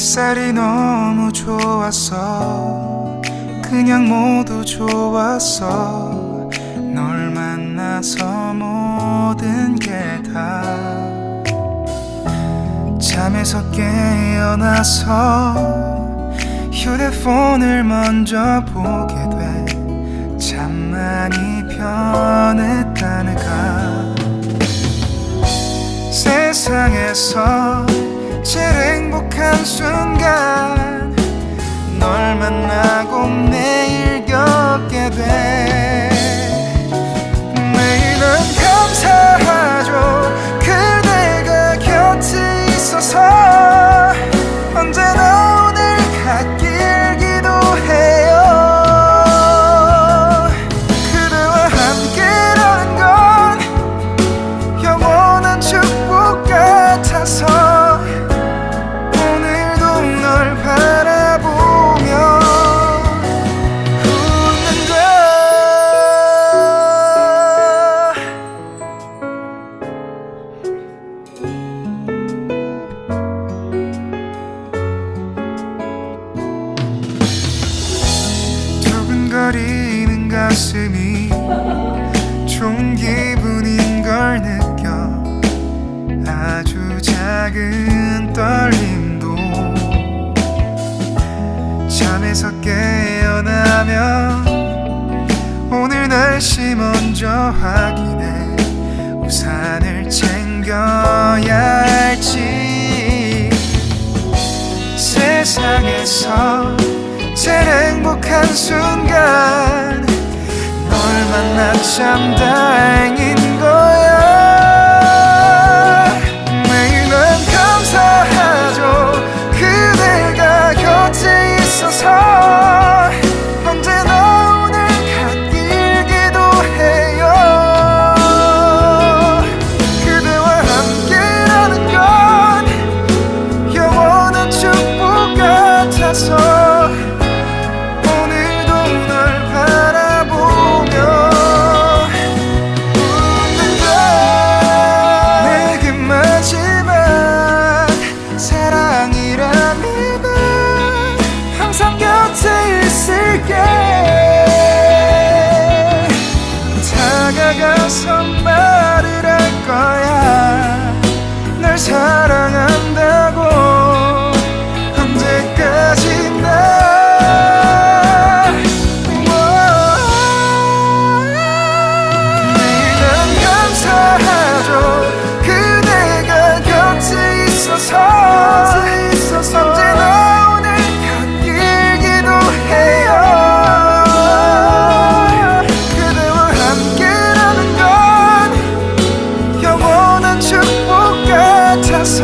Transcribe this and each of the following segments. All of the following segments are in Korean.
햇살이 너무 좋았어. 그냥 모두 좋았어. 널 만나서 모든 게 다 잠에서 깨어나서 휴대폰을 먼저 보게 돼. 참 많이 변했다는가. 세상에서 제일 행복한 순간 널 만나고 매일 겪게 돼. 매일은 감사하죠. 그대가 곁에 있어서 언제나 오늘 갓길 기도해요. 그대와 함께라는 건 영원한 축복 같아서 오늘도 널 바라보며 웃는다. 두근거리는 가슴이 좋은 기분인 걸 느껴. 아주 작은 떨림도 잠에서 깨어나면 오늘 날씨 먼저 확인해. 우산을 챙겨야 할지. 세상에서 제일 행복한 순간 널 만나 참 다행인 거야. 매일 난 감사하죠. 그대가 곁에 있어서 언제나 오늘 갓길 기도해요. 그대와 함께라는 건 영원한 축복 같아서 오늘도 널 바라보며 웃는다. 내게 마지막 사랑이라면 항상 곁에 있을게. 다가가서 말을 할 거야. 널 사랑한다고. 언제까지나 매일 난 감사하죠. 그대가 곁에 있어서 언제나 오늘 갓길 기도해요. 그대와 함께라는 건 영원한 축복 같아서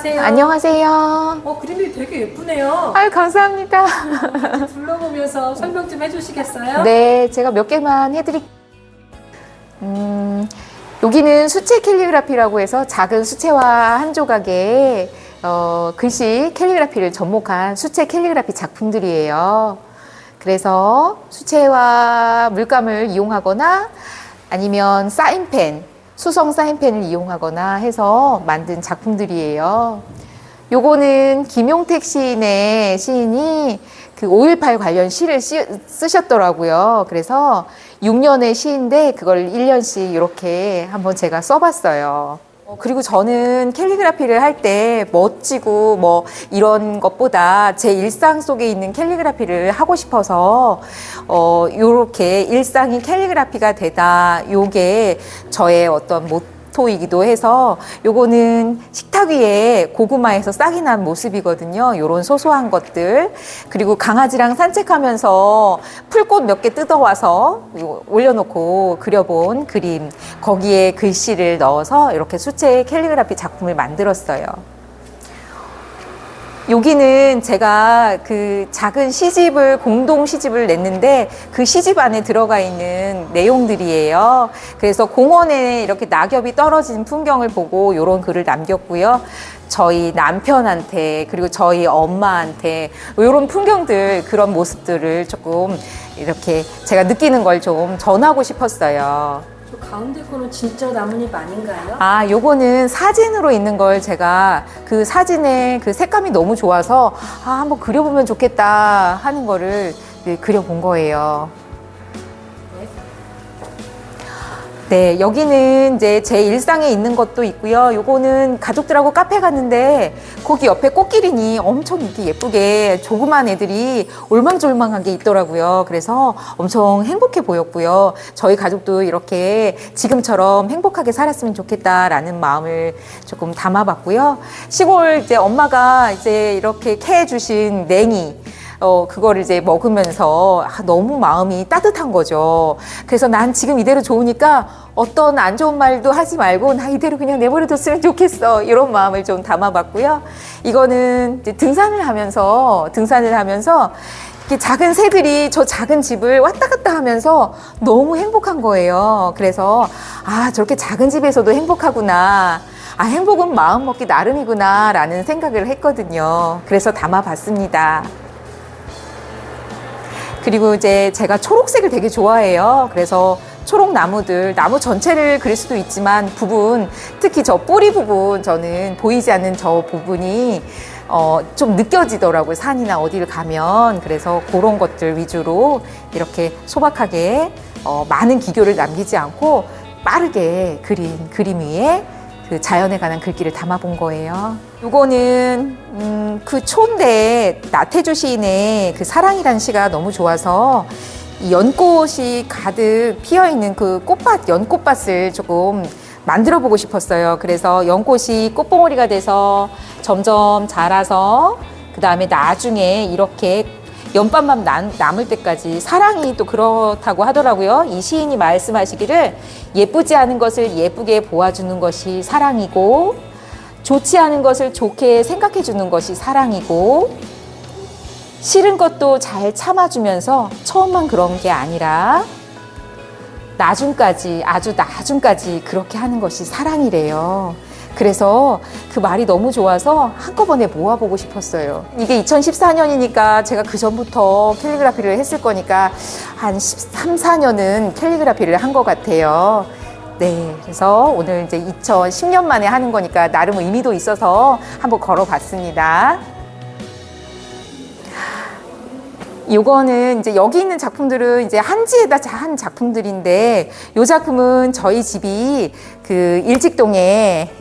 안녕하세요. 안녕하세요. 그림이 되게 예쁘네요. 아유, 감사합니다. 둘러보면서 설명 좀 해주시겠어요? 네, 제가 몇 개만 해드릴게요. 여기는 수채 캘리그라피라고 해서 작은 수채화 한 조각에 글씨 캘리그라피를 접목한 수채 캘리그라피 작품들이에요. 그래서 수채화 물감을 이용하거나 아니면 사인펜, 수성 사인펜을 이용하거나 해서 만든 작품들이에요. 요거는 김용택 시인이 그 5.18 관련 시를 쓰셨더라고요. 그래서 6년의 시인데 그걸 1년씩 이렇게 한번 제가 써봤어요. 그리고 저는 캘리그라피를 할 때 멋지고 뭐 이런 것보다 제 일상 속에 있는 캘리그라피를 하고 싶어서 요렇게 일상이 캘리그라피가 되다, 요게 저의 어떤 모토이기도 해서 요거는 식탁 위에 고구마에서 싹이 난 모습이거든요. 요런 소소한 것들. 그리고 강아지랑 산책하면서 풀꽃 몇 개 뜯어와서 올려놓고 그려본 그림, 거기에 글씨를 넣어서 이렇게 수채 캘리그라피 작품을 만들었어요. 여기는 제가 그 작은 시집을, 공동 시집을 냈는데 그 시집 안에 들어가 있는 내용들이에요. 그래서 공원에 이렇게 낙엽이 떨어진 풍경을 보고 이런 글을 남겼고요. 저희 남편한테, 그리고 저희 엄마한테 이런 풍경들, 그런 모습들을 조금 이렇게 제가 느끼는 걸 좀 전하고 싶었어요. 저 가운데 거는 진짜 나뭇잎 아닌가요? 아, 요거는 사진으로 있는 걸 제가 그 사진의 그 색감이 너무 좋아서 한번 그려보면 좋겠다 하는 거를 그려본 거예요. 네, 여기는 이제 제 일상에 있는 것도 있고요. 요거는 가족들하고 카페 갔는데 거기 옆에 꽃기린이 엄청 이렇게 예쁘게 조그만 애들이 올망졸망하게 있더라고요. 그래서 엄청 행복해 보였고요. 저희 가족도 이렇게 지금처럼 행복하게 살았으면 좋겠다라는 마음을 조금 담아봤고요. 시골 이제 엄마가 이제 이렇게 캐 주신 냉이, 그거를 이제 먹으면서 너무 마음이 따뜻한 거죠. 그래서 난 지금 이대로 좋으니까 어떤 안 좋은 말도 하지 말고 나 이대로 그냥 내버려뒀으면 좋겠어. 이런 마음을 좀 담아봤고요. 이거는 이제 등산을 하면서 이렇게 작은 새들이 저 작은 집을 왔다 갔다 하면서 너무 행복한 거예요. 그래서 저렇게 작은 집에서도 행복하구나. 행복은 마음 먹기 나름이구나 라는 생각을 했거든요. 그래서 담아봤습니다. 그리고 이제 제가 초록색을 되게 좋아해요. 그래서 초록 나무들, 나무 전체를 그릴 수도 있지만 부분, 특히 저 뿌리 부분, 저는 보이지 않는 저 부분이 좀 느껴지더라고요. 산이나 어디를 가면. 그래서 그런 것들 위주로 이렇게 소박하게 많은 기교를 남기지 않고 빠르게 그린 그림 위에 그 자연에 관한 글귀를 담아본 거예요. 요거는 그 초인데 나태주 시인의 그 사랑이라는 시가 너무 좋아서 이 연꽃이 가득 피어있는 그 꽃밭, 연꽃밭을 조금 만들어 보고 싶었어요. 그래서 연꽃이 꽃봉오리가 돼서 점점 자라서 그 다음에 나중에 이렇게 연밥만 남을 때까지, 사랑이 또 그렇다고 하더라고요. 이 시인이 말씀하시기를 예쁘지 않은 것을 예쁘게 보아주는 것이 사랑이고, 좋지 않은 것을 좋게 생각해 주는 것이 사랑이고, 싫은 것도 잘 참아주면서 처음만 그런 게 아니라 나중까지, 아주 나중까지 그렇게 하는 것이 사랑이래요. 그래서 그 말이 너무 좋아서 한꺼번에 모아보고 싶었어요. 이게 2014년이니까 제가 그 전부터 캘리그라피를 했을 거니까 한 13, 14년은 캘리그라피를 한 것 같아요. 네, 그래서 오늘 이제 2010년 만에 하는 거니까 나름 의미도 있어서 한번 걸어봤습니다. 요거는 이제 여기 있는 작품들은 이제 한지에다 한 작품들인데, 요 작품은 저희 집이 그 일직동에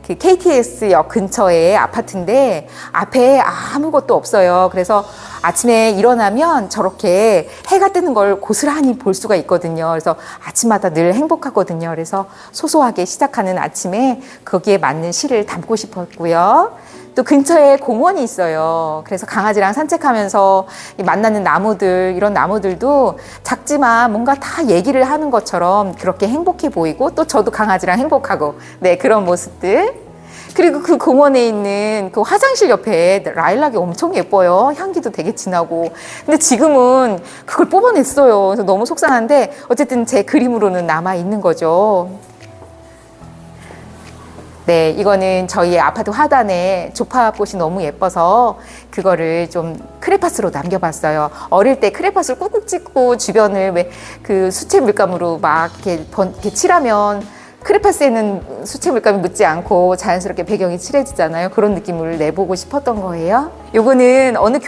그 KTX역 근처에 아파트인데 앞에 아무것도 없어요. 그래서 아침에 일어나면 저렇게 해가 뜨는 걸 고스란히 볼 수가 있거든요. 그래서 아침마다 늘 행복하거든요. 그래서 소소하게 시작하는 아침에 거기에 맞는 시를 담고 싶었고요. 또 근처에 공원이 있어요. 그래서 강아지랑 산책하면서 만나는 나무들, 이런 나무들도 작지만 뭔가 다 얘기를 하는 것처럼 그렇게 행복해 보이고, 또 저도 강아지랑 행복하고, 네, 그런 모습들. 그리고 그 공원에 있는 그 화장실 옆에 라일락이 엄청 예뻐요. 향기도 되게 진하고. 근데 지금은 그걸 뽑아냈어요. 그래서 너무 속상한데 어쨌든 제 그림으로는 남아 있는 거죠. 네, 이거는 저희 아파트 화단에 조팝꽃이 너무 예뻐서 그거를 좀 크레파스로 남겨봤어요. 어릴 때 크레파스를 꾹꾹 찍고 주변을 왜 그 수채 물감으로 막 이렇게 칠하면 크레파스에는 수채 물감이 묻지 않고 자연스럽게 배경이 칠해지잖아요. 그런 느낌을 내보고 싶었던 거예요. 요거는 어느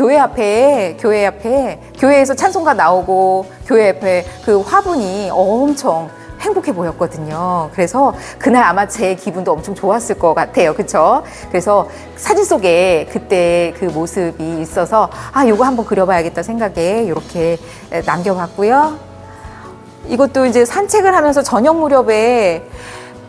교회에서 찬송가 나오고 교회 앞에 그 화분이 엄청 행복해 보였거든요. 그래서 그날 아마 제 기분도 엄청 좋았을 것 같아요. 그쵸? 그래서 사진 속에 그때 그 모습이 있어서 요거 한번 그려봐야겠다 생각에 이렇게 남겨봤고요. 이것도 이제 산책을 하면서 저녁 무렵에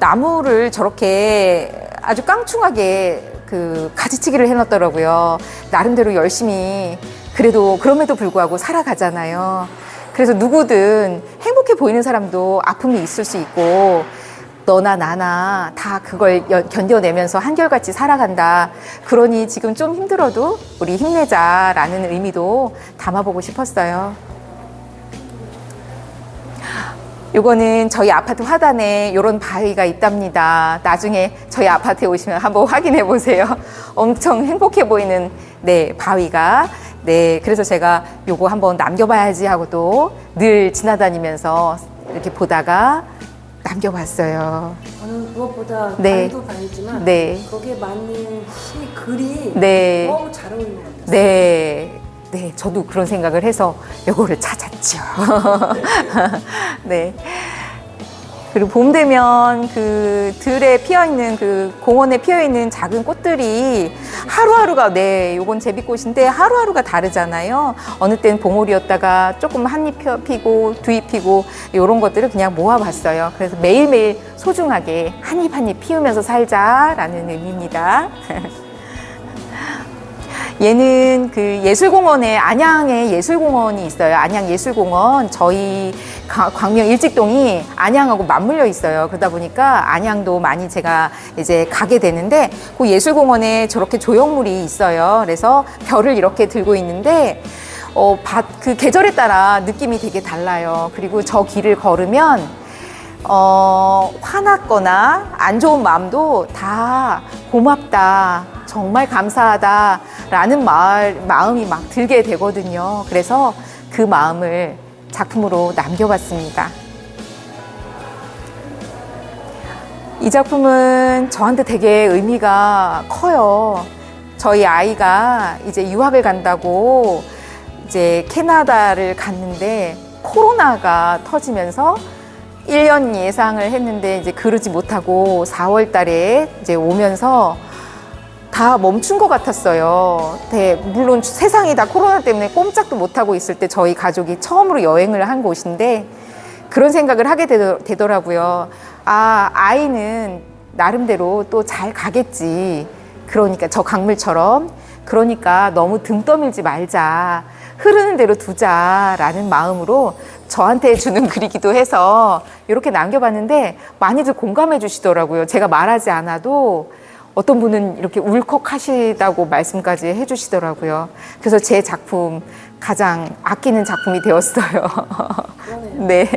나무를 저렇게 아주 깡충하게 그 가지치기를 해놨더라고요. 나름대로 열심히 그래도 그럼에도 불구하고 살아가잖아요. 그래서 누구든 행복해 보이는 사람도 아픔이 있을 수 있고 너나 나나 다 그걸 견뎌내면서 한결같이 살아간다. 그러니 지금 좀 힘들어도 우리 힘내자라는 의미도 담아보고 싶었어요. 요거는 저희 아파트 화단에 이런 바위가 있답니다. 나중에 저희 아파트에 오시면 한번 확인해 보세요. 엄청 행복해 보이는 바위가. 네, 그래서 제가 요거 한번 남겨봐야지 하고도 늘 지나다니면서 이렇게 보다가 남겨봤어요. 저는 무엇보다 네. 바위도 바위지만 네. 거기에 맞는 이 글이 네. 너무 잘 어울리는 것 같아요. 네. 네, 저도 그런 생각을 해서 요거를 찾았죠. 네. 그리고 봄 되면 그 들에 피어있는 그 공원에 피어있는 작은 꽃들이 하루하루가 요건 제비꽃인데 하루하루가 다르잖아요. 어느 때는 봉오리였다가 조금 한 잎 피고 두 잎 피고 이런 것들을 그냥 모아봤어요. 그래서 매일매일 소중하게 한 잎 한 잎 피우면서 살자라는 의미입니다. 얘는 그 예술공원에 안양에 예술공원이 있어요. 안양 예술공원. 저희 광명 일직동이 안양하고 맞물려 있어요. 그러다 보니까 안양도 많이 제가 이제 가게 되는데 그 예술공원에 저렇게 조형물이 있어요. 그래서 별을 이렇게 들고 있는데 그 계절에 따라 느낌이 되게 달라요. 그리고 저 길을 걸으면 화났거나 안 좋은 마음도 다 고맙다, 정말 감사하다 라는 마음이 막 들게 되거든요. 그래서 그 마음을 작품으로 남겨봤습니다. 이 작품은 저한테 되게 의미가 커요. 저희 아이가 이제 유학을 간다고 이제 캐나다를 갔는데 코로나가 터지면서 1년 예상을 했는데 이제 그러지 못하고 4월 달에 이제 오면서 다 멈춘 것 같았어요. 물론 세상이 다 코로나 때문에 꼼짝도 못하고 있을 때 저희 가족이 처음으로 여행을 한 곳인데 그런 생각을 하게 되더라고요. 아이는 나름대로 또 잘 가겠지. 그러니까 저 강물처럼. 그러니까 너무 등 떠밀지 말자. 흐르는 대로 두자라는 마음으로 저한테 주는 글이기도 해서 이렇게 남겨봤는데 많이들 공감해 주시더라고요. 제가 말하지 않아도 어떤 분은 이렇게 울컥 하시다고 말씀까지 해주시더라고요. 그래서 제 작품 가장 아끼는 작품이 되었어요. 네.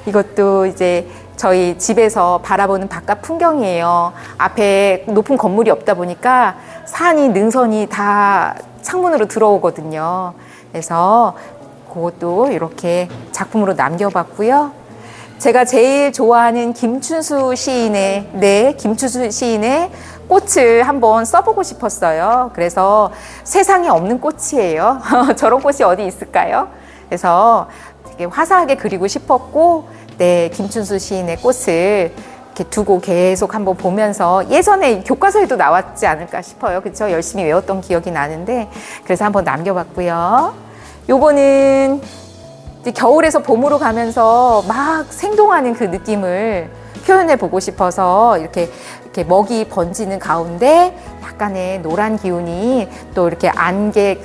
이것도 이제 저희 집에서 바라보는 바깥 풍경이에요. 앞에 높은 건물이 없다 보니까 산이, 능선이 다 창문으로 들어오거든요. 그래서 그것도 이렇게 작품으로 남겨봤고요. 제가 제일 좋아하는 김춘수 시인의 꽃을 한번 써보고 싶었어요. 그래서 세상에 없는 꽃이에요. 저런 꽃이 어디 있을까요? 그래서 되게 화사하게 그리고 싶었고, 김춘수 시인의 꽃을 이렇게 두고 계속 한번 보면서 예전에 교과서에도 나왔지 않을까 싶어요. 그렇죠? 열심히 외웠던 기억이 나는데 그래서 한번 남겨봤고요. 요거는 겨울에서 봄으로 가면서 막 생동하는 그 느낌을 표현해 보고 싶어서 이렇게 먹이 번지는 가운데 약간의 노란 기운이 또 이렇게 안개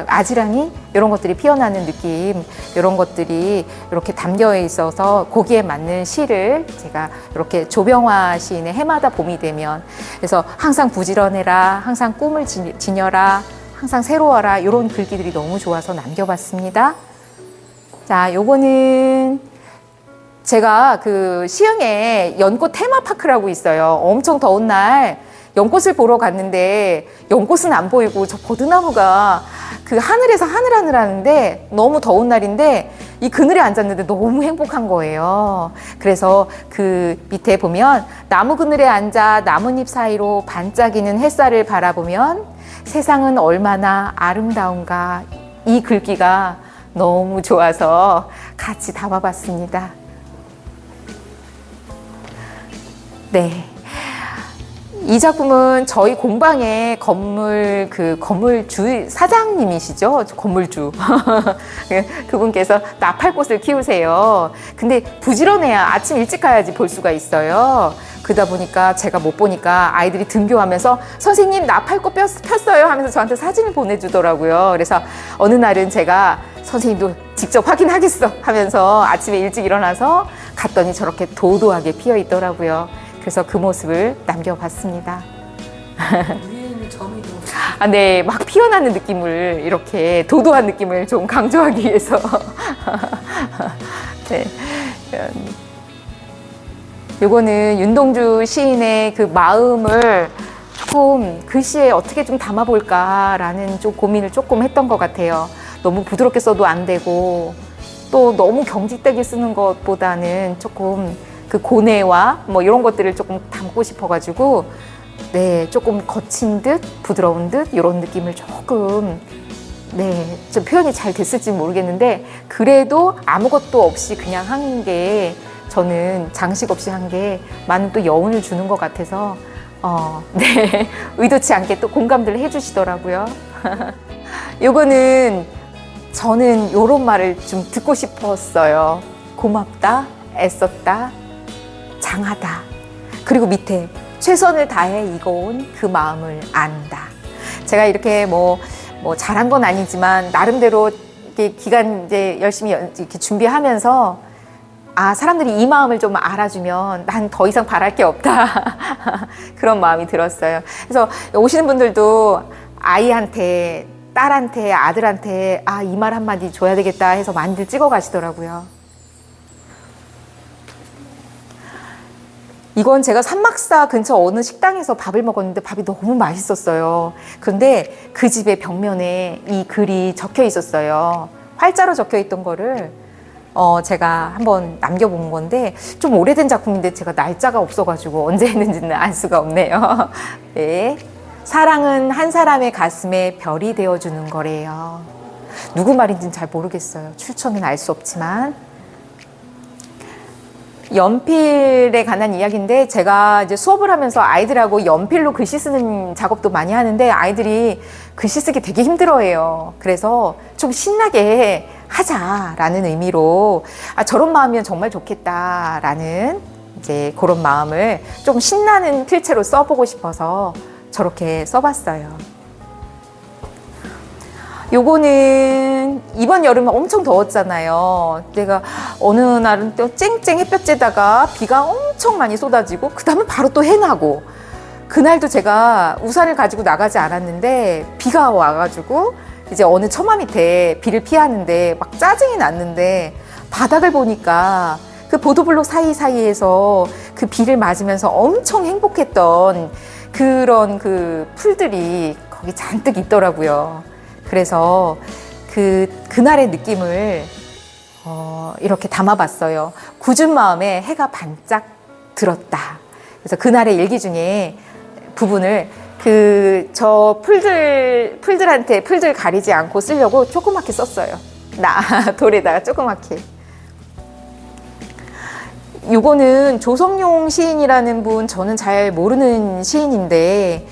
아지랑이 이런 것들이 피어나는 느낌, 이런 것들이 이렇게 담겨 있어서 거기에 맞는 시를 제가 이렇게 조병화 시인의 해마다 봄이 되면, 그래서 항상 부지런해라, 항상 꿈을 지녀라, 항상 새로워라, 이런 글귀들이 너무 좋아서 남겨봤습니다. 자, 요거는 제가 그 시흥에 연꽃 테마파크라고 있어요. 엄청 더운 날 연꽃을 보러 갔는데 연꽃은 안 보이고 저 버드나무가 그 하늘에서 하늘 하는데 너무 더운 날인데 이 그늘에 앉았는데 너무 행복한 거예요. 그래서 그 밑에 보면 나무 그늘에 앉아 나뭇잎 사이로 반짝이는 햇살을 바라보면 세상은 얼마나 아름다운가, 이 글귀가 너무 좋아서 같이 담아봤습니다. 네. 이 작품은 저희 공방의 건물주 사장님이시죠? 건물주. 그분께서 나팔꽃을 키우세요. 근데 부지런해야 아침 일찍 가야지 볼 수가 있어요. 그러다 보니까 제가 못 보니까 아이들이 등교하면서 선생님 나팔꽃 폈어요 하면서 저한테 사진을 보내주더라고요. 그래서 어느 날은 제가 선생님도 직접 확인하겠어 하면서 아침에 일찍 일어나서 갔더니 저렇게 도도하게 피어 있더라고요. 그래서 그 모습을 남겨봤습니다. 위에 있는 점이 너무 아, 네, 막 피어나는 느낌을, 이렇게 도도한 느낌을 좀 강조하기 위해서. 네. 요거는 윤동주 시인의 그 마음을 조금 글씨에 어떻게 좀 담아볼까라는 좀 고민을 조금 했던 것 같아요. 너무 부드럽게 써도 안 되고, 또 너무 경직되게 쓰는 것보다는 조금 그 고뇌와 뭐 이런 것들을 조금 담고 싶어가지고, 네, 조금 거친 듯 부드러운 듯 이런 느낌을 조금, 네, 좀 표현이 잘 됐을지 모르겠는데, 그래도 아무것도 없이 그냥 한 게, 저는 장식 없이 한 게 많은 또 여운을 주는 것 같아서 네, 의도치 않게 또 공감들 해주시더라고요. 요거는 저는 요런 말을 좀 듣고 싶었어요. 고맙다, 애썼다, 장하다. 그리고 밑에 최선을 다해 이거온 그 마음을 안다. 제가 이렇게 뭐 잘한 건 아니지만 나름대로 이렇게 기간 이제 열심히 이렇게 준비하면서 사람들이 이 마음을 좀 알아주면 난 더 이상 바랄 게 없다. 그런 마음이 들었어요. 그래서 오시는 분들도 아이한테, 딸한테, 아들한테 이 말 한마디 줘야 되겠다 해서 많이들 찍어 가시더라고요. 이건 제가 산막사 근처 어느 식당에서 밥을 먹었는데 밥이 너무 맛있었어요. 그런데 그 집의 벽면에 이 글이 적혀 있었어요. 활자로 적혀 있던 거를 제가 한번 남겨본 건데, 좀 오래된 작품인데 제가 날짜가 없어가지고 언제 했는지는 알 수가 없네요. 네. 사랑은 한 사람의 가슴에 별이 되어주는 거래요. 누구 말인지는 잘 모르겠어요. 출처는 알 수 없지만. 연필에 관한 이야기인데, 제가 이제 수업을 하면서 아이들하고 연필로 글씨 쓰는 작업도 많이 하는데 아이들이 글씨 쓰기 되게 힘들어해요. 그래서 좀 신나게 하자라는 의미로 저런 마음이면 정말 좋겠다라는 이제 그런 마음을 좀 신나는 필체로 써보고 싶어서 저렇게 써봤어요. 요거는 이번 여름에 엄청 더웠잖아요. 내가 어느 날은 또 쨍쨍 햇볕 쬐다가 비가 엄청 많이 쏟아지고 그 다음에 바로 또 해 나고, 그날도 제가 우산을 가지고 나가지 않았는데 비가 와가지고 이제 어느 처마 밑에 비를 피하는데 막 짜증이 났는데, 바닥을 보니까 그 보도블록 사이사이에서 그 비를 맞으면서 엄청 행복했던 그런 그 풀들이 거기 잔뜩 있더라고요. 그래서 그날의 느낌을 이렇게 담아봤어요. 굳은 마음에 해가 반짝 들었다. 그래서 그날의 일기 중에 부분을 저 풀들한테 풀들 가리지 않고 쓰려고 조그맣게 썼어요. 돌에다가 조그맣게. 요거는 조성용 시인이라는 분, 저는 잘 모르는 시인인데,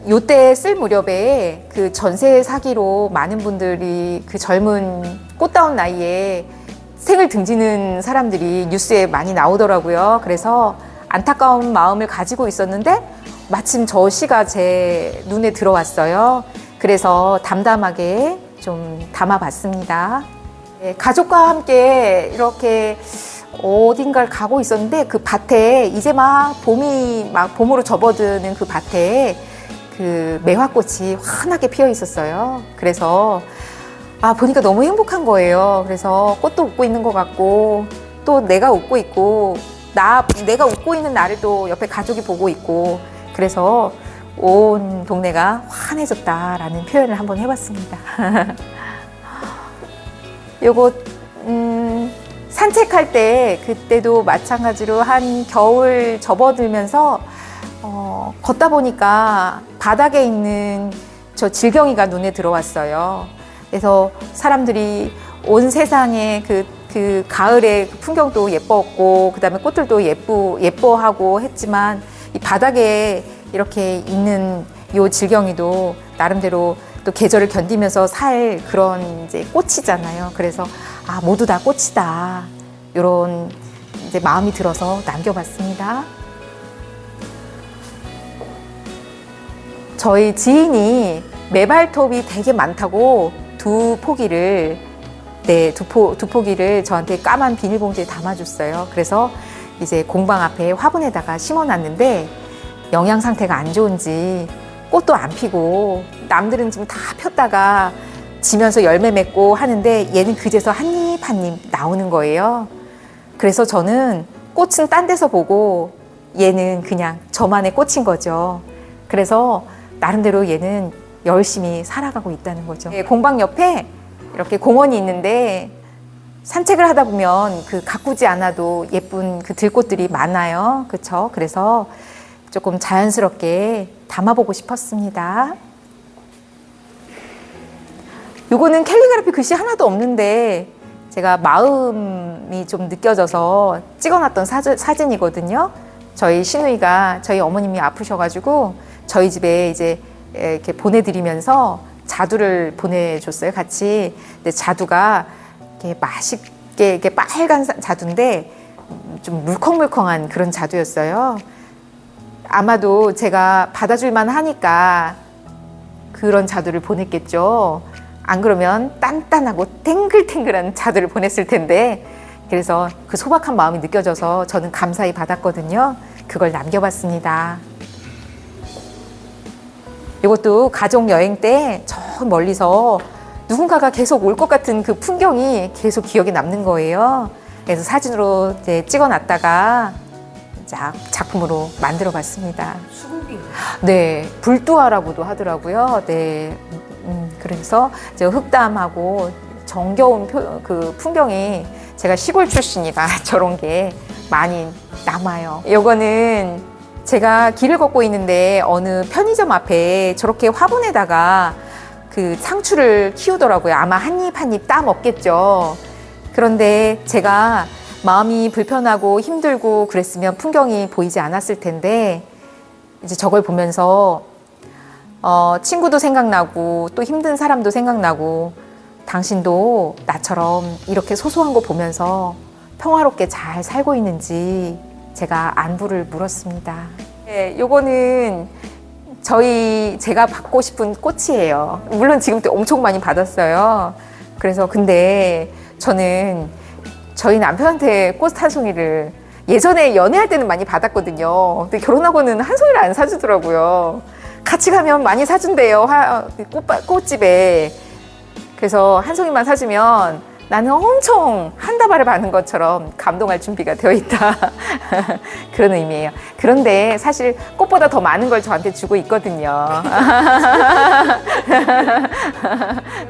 요때 쓸 무렵에 그 전세 사기로 많은 분들이 그 젊은 꽃다운 나이에 생을 등지는 사람들이 뉴스에 많이 나오더라고요. 그래서 안타까운 마음을 가지고 있었는데 마침 저 시가 제 눈에 들어왔어요. 그래서 담담하게 좀 담아봤습니다. 네, 가족과 함께 이렇게 어딘가를 가고 있었는데 그 밭에 이제 막 봄으로 접어드는 그 밭에 그 매화꽃이 환하게 피어 있었어요. 그래서 보니까 너무 행복한 거예요. 그래서 꽃도 웃고 있는 것 같고 또 내가 웃고 있고 내가 웃고 있는 나를 또 옆에 가족이 보고 있고 그래서 온 동네가 환해졌다라는 표현을 한번 해봤습니다. 요거 산책할 때 그때도 마찬가지로 한 겨울 접어들면서 걷다 보니까 바닥에 있는 저 질경이가 눈에 들어왔어요. 그래서 사람들이 온 세상에 그 가을의 풍경도 예뻤고 그다음에 꽃들도 예뻐하고 했지만 이 바닥에 이렇게 있는 요 질경이도 나름대로 또 계절을 견디면서 살 그런 이제 꽃이잖아요. 그래서 모두 다 꽃이다. 이런 이제 마음이 들어서 남겨봤습니다. 저희 지인이 매발톱이 되게 많다고 두 포기를 저한테 까만 비닐봉지에 담아줬어요. 그래서 이제 공방 앞에 화분에다가 심어놨는데 영양 상태가 안 좋은지 꽃도 안 피고 남들은 지금 다 폈다가 지면서 열매 맺고 하는데 얘는 그제서 한 입 한 입 나오는 거예요. 그래서 저는 꽃은 딴 데서 보고 얘는 그냥 저만의 꽃인 거죠. 그래서 나름대로 얘는 열심히 살아가고 있다는 거죠. 공방 옆에 이렇게 공원이 있는데 산책을 하다 보면 그 가꾸지 않아도 예쁜 그 들꽃들이 많아요. 그렇죠? 그래서 조금 자연스럽게 담아보고 싶었습니다. 요거는 캘리그라피 글씨 하나도 없는데 제가 마음이 좀 느껴져서 찍어놨던 사진이거든요. 저희 시누이가 저희 어머님이 아프셔가지고 저희 집에 이제 이렇게 보내드리면서 자두를 보내줬어요, 같이. 근데 자두가 이렇게 맛있게 이렇게 빨간 자두인데 좀 물컹물컹한 그런 자두였어요. 아마도 제가 받아줄만 하니까 그런 자두를 보냈겠죠. 안 그러면 단단하고 탱글탱글한 자두를 보냈을 텐데 그래서 그 소박한 마음이 느껴져서 저는 감사히 받았거든요. 그걸 남겨봤습니다. 이것도 가족 여행 때 저 멀리서 누군가가 계속 올 것 같은 그 풍경이 계속 기억에 남는 거예요. 그래서 사진으로 이제 찍어놨다가 작품으로 만들어 봤습니다. 수국인가요? 네, 불두아라고도 하더라고요. 네, 그래서 제가 흑담하고 정겨운 그 풍경이 제가 시골 출신이라 저런 게 많이 남아요. 요거는 제가 길을 걷고 있는데 어느 편의점 앞에 저렇게 화분에다가 그 상추를 키우더라고요. 아마 한 입 한 입 따 먹겠죠. 그런데 제가 마음이 불편하고 힘들고 그랬으면 풍경이 보이지 않았을 텐데 이제 저걸 보면서 친구도 생각나고 또 힘든 사람도 생각나고 당신도 나처럼 이렇게 소소한 거 보면서 평화롭게 잘 살고 있는지 제가 안부를 물었습니다. 네, 요거는 제가 받고 싶은 꽃이에요. 물론 지금 또 엄청 많이 받았어요. 그래서 근데 저는 저희 남편한테 꽃 한 송이를 예전에 연애할 때는 많이 받았거든요. 근데 결혼하고는 한 송이를 안 사주더라고요. 같이 가면 많이 사준대요. 꽃집에. 그래서 한 송이만 사주면 나는 엄청 한 다발을 받는 것처럼 감동할 준비가 되어 있다. 그런 의미예요. 그런데 사실 꽃보다 더 많은 걸 저한테 주고 있거든요.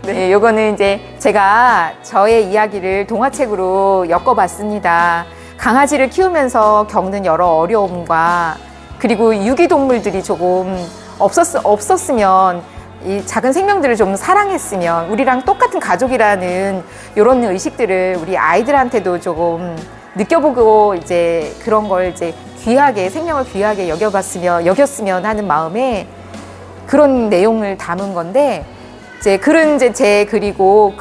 네, 요거는 이제 제가 저의 이야기를 동화책으로 엮어봤습니다. 강아지를 키우면서 겪는 여러 어려움과 그리고 유기동물들이 조금 없었으면 이 작은 생명들을 좀 사랑했으면 우리랑 똑같은 가족이라는 이런 의식들을 우리 아이들한테도 조금 느껴보고 이제 그런 걸 이제 귀하게 생명을 귀하게 여겼으면 하는 마음에 그런 내용을 담은 건데 이제 글은 이제 제 글이고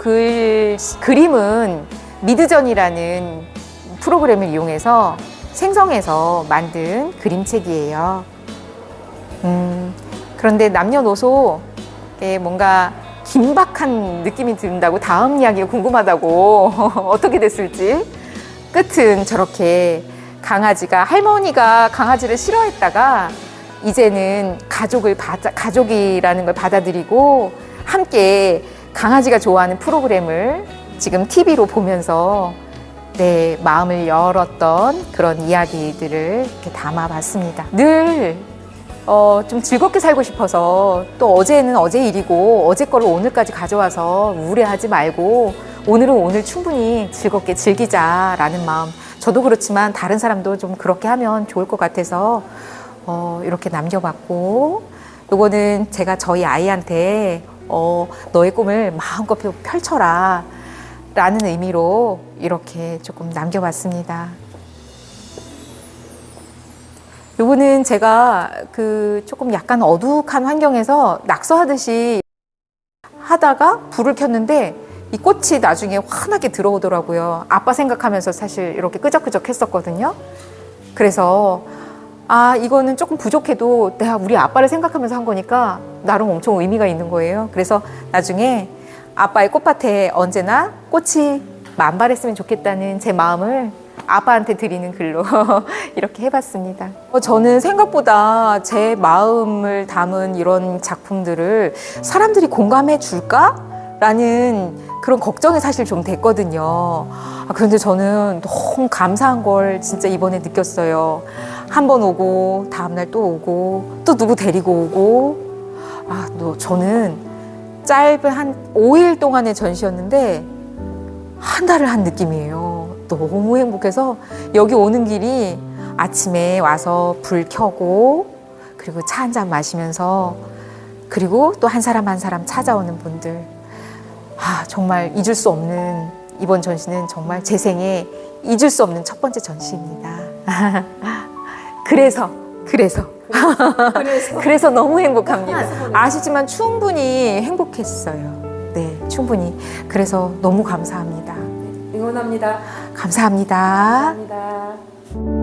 그림은 미드전이라는 프로그램을 이용해서 생성해서 만든 그림책이에요. 그런데 남녀노소 뭔가 긴박한 느낌이 든다고 다음 이야기가 궁금하다고 어떻게 됐을지. 끝은 저렇게 강아지가 할머니가 강아지를 싫어했다가 이제는 가족이라는 걸 받아들이고 함께 강아지가 좋아하는 프로그램을 지금 TV로 보면서 내 마음을 열었던 그런 이야기들을 이렇게 담아봤습니다. 늘 좀 즐겁게 살고 싶어서 또 어제는 어제 일이고 어제 거를 오늘까지 가져와서 우울해하지 말고 오늘은 오늘 충분히 즐겁게 즐기자라는 마음. 저도 그렇지만 다른 사람도 좀 그렇게 하면 좋을 것 같아서 이렇게 남겨봤고, 요거는 제가 저희 아이한테 너의 꿈을 마음껏 펼쳐라 라는 의미로 이렇게 조금 남겨봤습니다. 요거는 제가 조금 약간 어둑한 환경에서 낙서하듯이 하다가 불을 켰는데 이 꽃이 나중에 환하게 들어오더라고요. 아빠 생각하면서 사실 이렇게 끄적끄적 했었거든요. 그래서 이거는 조금 부족해도 내가 우리 아빠를 생각하면서 한 거니까 나름 엄청 의미가 있는 거예요. 그래서 나중에 아빠의 꽃밭에 언제나 꽃이 만발했으면 좋겠다는 제 마음을 아빠한테 드리는 글로 이렇게 해봤습니다. 저는 생각보다 제 마음을 담은 이런 작품들을 사람들이 공감해 줄까? 라는 그런 걱정이 사실 좀 됐거든요. 그런데 저는 너무 감사한 걸 진짜 이번에 느꼈어요. 한 번 오고 다음날 또 오고 또 누구 데리고 오고 저는 짧은 한 5일 동안의 전시였는데 한 달을 한 느낌이에요. 너무 행복해서 여기 오는 길이 아침에 와서 불 켜고 그리고 차 한 잔 마시면서 그리고 또 한 사람 한 사람 찾아오는 분들, 정말 잊을 수 없는, 이번 전시는 정말 제 생에 잊을 수 없는 첫 번째 전시입니다. 그래서 너무 행복합니다. 아시지만 충분히 행복했어요. 네, 충분히. 그래서 너무 감사합니다. 응원합니다. 감사합니다. 감사합니다.